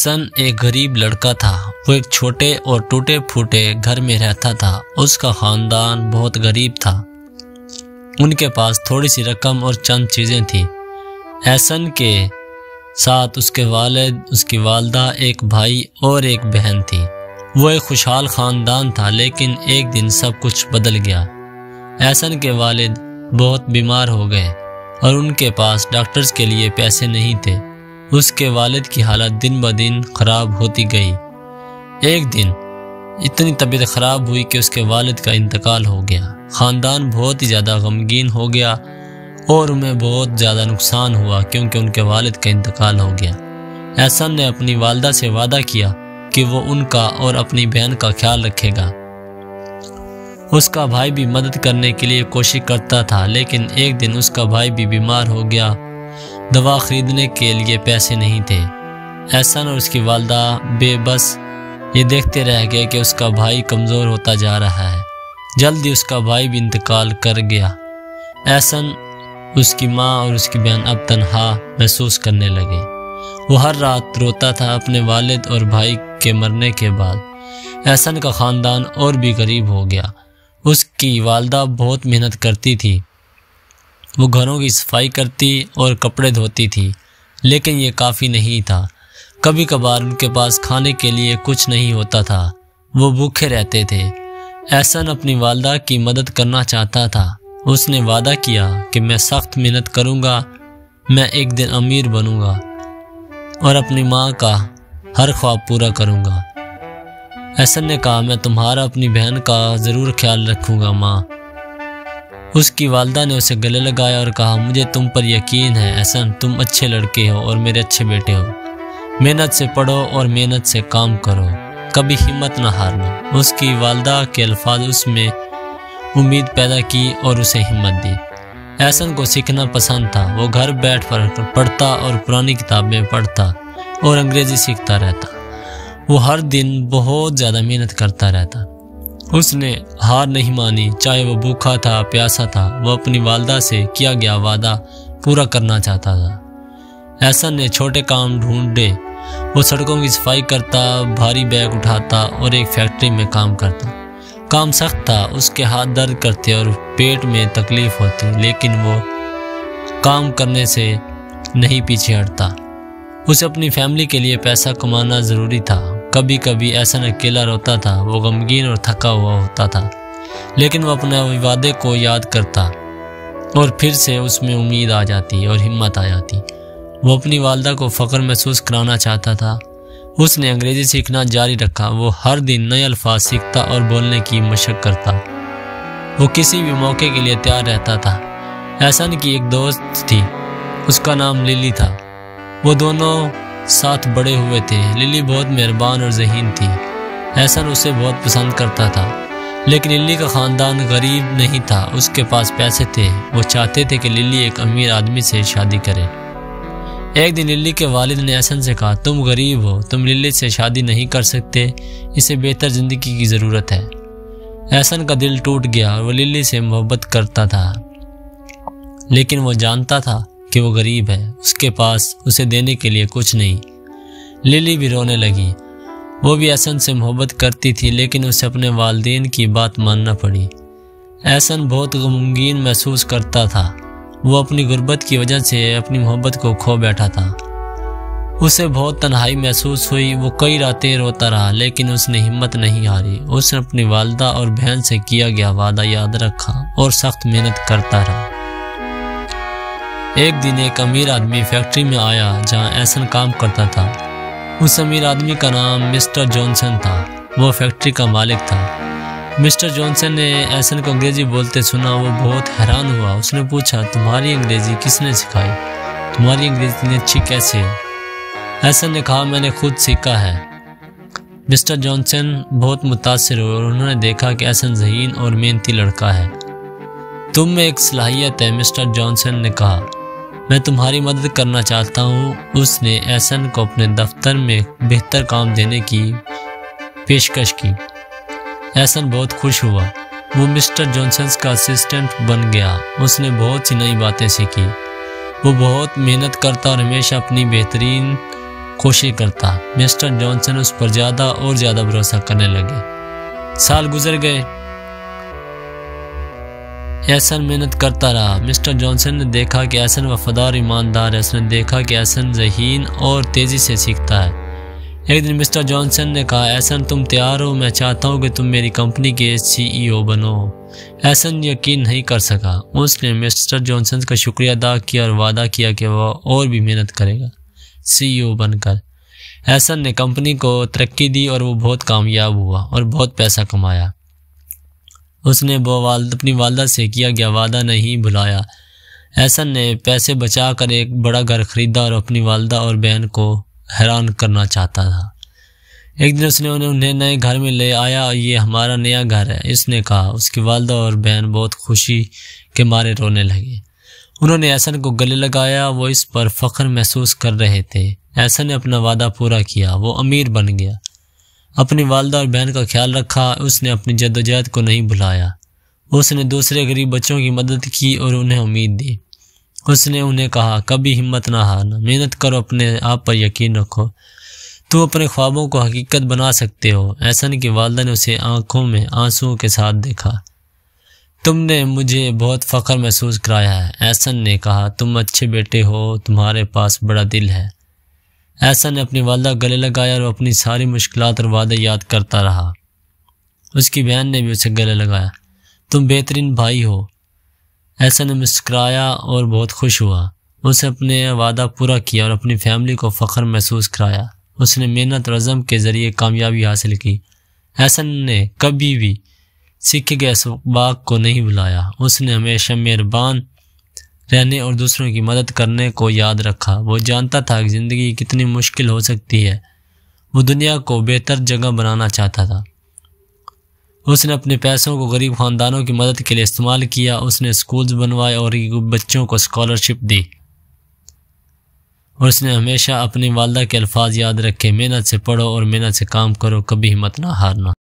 احسن ایک غریب لڑکا تھا۔ وہ ایک چھوٹے اور ٹوٹے پھوٹے گھر میں رہتا تھا۔ اس کا خاندان بہت غریب تھا۔ ان کے پاس تھوڑی سی رقم اور چند چیزیں تھیں۔ احسن کے ساتھ اس کے والد، اس کی والدہ، ایک بھائی اور ایک بہن تھی۔ وہ ایک خوشحال خاندان تھا، لیکن ایک دن سب کچھ بدل گیا۔ احسن کے والد بہت بیمار ہو گئے اور ان کے پاس ڈاکٹرز کے لیے پیسے نہیں تھے۔ اس کے والد کی حالت دن بدن خراب ہوتی گئی۔ ایک دن اتنی طبیعت خراب ہوئی کہ اس کے والد کا انتقال ہو گیا۔ خاندان بہت ہی زیادہ غمگین ہو گیا اور انہیں بہت زیادہ نقصان ہوا کیونکہ ان کے والد کا انتقال ہو گیا۔ احسن نے اپنی والدہ سے وعدہ کیا کہ وہ ان کا اور اپنی بہن کا خیال رکھے گا۔ اس کا بھائی بھی مدد کرنے کے لیے کوشش کرتا تھا، لیکن ایک دن اس کا بھائی بھی بیمار ہو گیا۔ دوا خریدنے کے لیے پیسے نہیں تھے۔ احسن اور اس کی والدہ بے بس یہ دیکھتے رہ گئے کہ اس کا بھائی کمزور ہوتا جا رہا ہے۔ جلد ہی اس کا بھائی بھی انتقال کر گیا۔ احسن، اس کی ماں اور اس کی بہن اب تنہا محسوس کرنے لگے۔ وہ ہر رات روتا تھا اپنے والد اور بھائی کے مرنے کے بعد۔ احسن کا خاندان اور بھی غریب ہو گیا۔ اس کی والدہ بہت محنت کرتی تھی۔ وہ گھروں کی صفائی کرتی اور کپڑے دھوتی تھی، لیکن یہ کافی نہیں تھا۔ کبھی کبھار ان کے پاس کھانے کے لیے کچھ نہیں ہوتا تھا۔ وہ بھوکے رہتے تھے۔ احسن اپنی والدہ کی مدد کرنا چاہتا تھا۔ اس نے وعدہ کیا کہ میں سخت محنت کروں گا، میں ایک دن امیر بنوں گا اور اپنی ماں کا ہر خواب پورا کروں گا۔ احسن نے کہا، میں تمہارا اپنی بہن کا ضرور خیال رکھوں گا ماں۔ اس کی والدہ نے اسے گلے لگایا اور کہا، مجھے تم پر یقین ہے احسن، تم اچھے لڑکے ہو اور میرے اچھے بیٹے ہو۔ محنت سے پڑھو اور محنت سے کام کرو، کبھی ہمت نہ ہارنا۔ اس کی والدہ کے الفاظ اس میں امید پیدا کی اور اسے ہمت دی۔ احسن کو سیکھنا پسند تھا۔ وہ گھر بیٹھ کر پڑھتا اور پرانی کتابیں پڑھتا اور انگریزی سیکھتا رہتا۔ وہ ہر دن بہت زیادہ محنت کرتا رہتا۔ اس نے ہار نہیں مانی، چاہے وہ بھوکا تھا، پیاسا تھا۔ وہ اپنی والدہ سے کیا گیا وعدہ پورا کرنا چاہتا تھا۔ احسن نے چھوٹے کام ڈھونڈے۔ وہ سڑکوں کی صفائی کرتا، بھاری بیگ اٹھاتا اور ایک فیکٹری میں کام کرتا۔ کام سخت تھا، اس کے ہاتھ درد کرتے اور پیٹ میں تکلیف ہوتی، لیکن وہ کام کرنے سے نہیں پیچھے ہٹتا۔ اسے اپنی فیملی کے لیے پیسہ کمانا ضروری تھا۔ کبھی کبھی احسن اکیلا روتا تھا، وہ غمگین اور تھکا ہوا ہوتا تھا، لیکن وہ اپنے وعدے کو یاد کرتا اور پھر سے اس میں امید آ جاتی اور ہمت آ جاتی۔ وہ اپنی والدہ کو فخر محسوس کرانا چاہتا تھا۔ اس نے انگریزی سیکھنا جاری رکھا۔ وہ ہر دن نئے الفاظ سیکھتا اور بولنے کی مشق کرتا۔ وہ کسی بھی موقع کے لیے تیار رہتا تھا۔ احسن کی ایک دوست تھی، اس کا نام للی تھا۔ وہ دونوں ساتھ بڑے ہوئے تھے۔ للی بہت مہربان اور ذہین تھی۔ احسن اسے بہت پسند کرتا تھا، لیکن للی کا خاندان غریب نہیں تھا۔ اس کے پاس پیسے تھے۔ وہ چاہتے تھے کہ للی ایک امیر آدمی سے شادی کرے۔ ایک دن للی کے والد نے احسن سے کہا، تم غریب ہو، تم للی سے شادی نہیں کر سکتے، اسے بہتر زندگی کی ضرورت ہے۔ احسن کا دل ٹوٹ گیا اور وہ للی سے محبت کرتا تھا، لیکن وہ جانتا تھا کہ وہ غریب ہے، اس کے پاس اسے دینے کے لیے کچھ نہیں۔ للی بھی رونے لگی۔ وہ بھی احسن سے محبت کرتی تھی، لیکن اسے اپنے والدین کی بات ماننا پڑی۔ احسن بہت غمگین محسوس کرتا تھا۔ وہ اپنی غربت کی وجہ سے اپنی محبت کو کھو بیٹھا تھا۔ اسے بہت تنہائی محسوس ہوئی۔ وہ کئی راتیں روتا رہا، لیکن اس نے ہمت نہیں ہاری۔ اس نے اپنی والدہ اور بہن سے کیا گیا وعدہ یاد رکھا اور سخت محنت کرتا رہا۔ ایک دن ایک امیر آدمی فیکٹری میں آیا جہاں احسن کام کرتا تھا۔ اس امیر آدمی کا نام مسٹر جانسن تھا۔ وہ فیکٹری کا مالک تھا۔ مسٹر جانسن نے احسن کو انگریزی بولتے سنا۔ وہ بہت حیران ہوا۔ اس نے پوچھا، تمہاری انگریزی کس نے سکھائی؟ تمہاری انگریزی اتنی اچھی کیسے ہے؟ احسن نے کہا، میں نے خود سیکھا ہے۔ مسٹر جانسن بہت متاثر ہوئے اور انہوں نے دیکھا کہ احسن ذہین اور محنتی لڑکا ہے۔ تم میں ایک صلاحیت ہے، مسٹر جانسن نے کہا، میں تمہاری مدد کرنا چاہتا ہوں۔ اس نے احسن کو اپنے دفتر میں بہتر کام دینے کی پیشکش کی۔ احسن بہت خوش ہوا۔ وہ مسٹر جانسن کا اسسٹنٹ بن گیا۔ اس نے بہت سی نئی باتیں سیکھی۔ وہ بہت محنت کرتا اور ہمیشہ اپنی بہترین کوشش کرتا۔ مسٹر جانسن اس پر زیادہ اور زیادہ بھروسہ کرنے لگے۔ سال گزر گئے، احسن محنت کرتا رہا۔ مسٹر جانسن نے دیکھا کہ احسن وفادار ایماندار ہے۔ اس نے دیکھا کہ احسن ذہین اور تیزی سے سیکھتا ہے۔ ایک دن مسٹر جانسن نے کہا، احسن تم تیار ہو؟ میں چاہتا ہوں کہ تم میری کمپنی کے CEO بنو۔ احسن یقین نہیں کر سکا۔ اس نے مسٹر جانسن کا شکریہ ادا کیا اور وعدہ کیا کہ وہ اور بھی محنت کرے گا CEO بن کر۔ احسن نے کمپنی کو ترقی دی اور وہ بہت کامیاب ہوا اور بہت پیسہ کمایا۔ اس نے اپنی والدہ سے کیا گیا وعدہ نہیں بھلایا۔ احسن نے پیسے بچا کر ایک بڑا گھر خریدا اور اپنی والدہ اور بہن کو حیران کرنا چاہتا تھا۔ ایک دن اس نے انہیں نئے گھر میں لے آیا، یہ ہمارا نیا گھر ہے، اس نے کہا۔ اس کی والدہ اور بہن بہت خوشی کے مارے رونے لگے۔ انہوں نے احسن کو گلے لگایا، وہ اس پر فخر محسوس کر رہے تھے۔ احسن نے اپنا وعدہ پورا کیا، وہ امیر بن گیا۔ اپنی والدہ اور بہن کا خیال رکھا، اس نے اپنی جدوجہد کو نہیں بھلایا۔ اس نے دوسرے غریب بچوں کی مدد کی اور انہیں امید دی۔ اس نے انہیں کہا، کبھی ہمت نہ ہارنا، محنت کرو، اپنے آپ پر یقین رکھو، تم اپنے خوابوں کو حقیقت بنا سکتے ہو۔ احسن کی والدہ نے اسے آنکھوں میں آنسوؤں کے ساتھ دیکھا۔ تم نے مجھے بہت فخر محسوس کرایا ہے، احسن نے کہا، تم اچھے بیٹے ہو، تمہارے پاس بڑا دل ہے۔ احسن نے اپنی والدہ گلے لگایا اور اپنی ساری مشکلات اور وعدے یاد کرتا رہا۔ اس کی بہن نے بھی اسے گلے لگایا، تم بہترین بھائی ہو۔ احسن نے مسکرایا اور بہت خوش ہوا۔ اس نے اپنے وعدہ پورا کیا اور اپنی فیملی کو فخر محسوس کرایا۔ اس نے محنت اور عزم کے ذریعے کامیابی حاصل کی۔ احسن نے کبھی بھی سیکھے گئے اسباق کو نہیں بھلایا۔ اس نے ہمیشہ مہربان رہنے اور دوسروں کی مدد کرنے کو یاد رکھا۔ وہ جانتا تھا کہ زندگی کتنی مشکل ہو سکتی ہے۔ وہ دنیا کو بہتر جگہ بنانا چاہتا تھا۔ اس نے اپنے پیسوں کو غریب خاندانوں کی مدد کے لیے استعمال کیا۔ اس نے سکولز بنوائے اور بچوں کو اسکالرشپ دی۔ اور اس نے ہمیشہ اپنی والدہ کے الفاظ یاد رکھے، محنت سے پڑھو اور محنت سے کام کرو، کبھی ہمت نہ ہارنا۔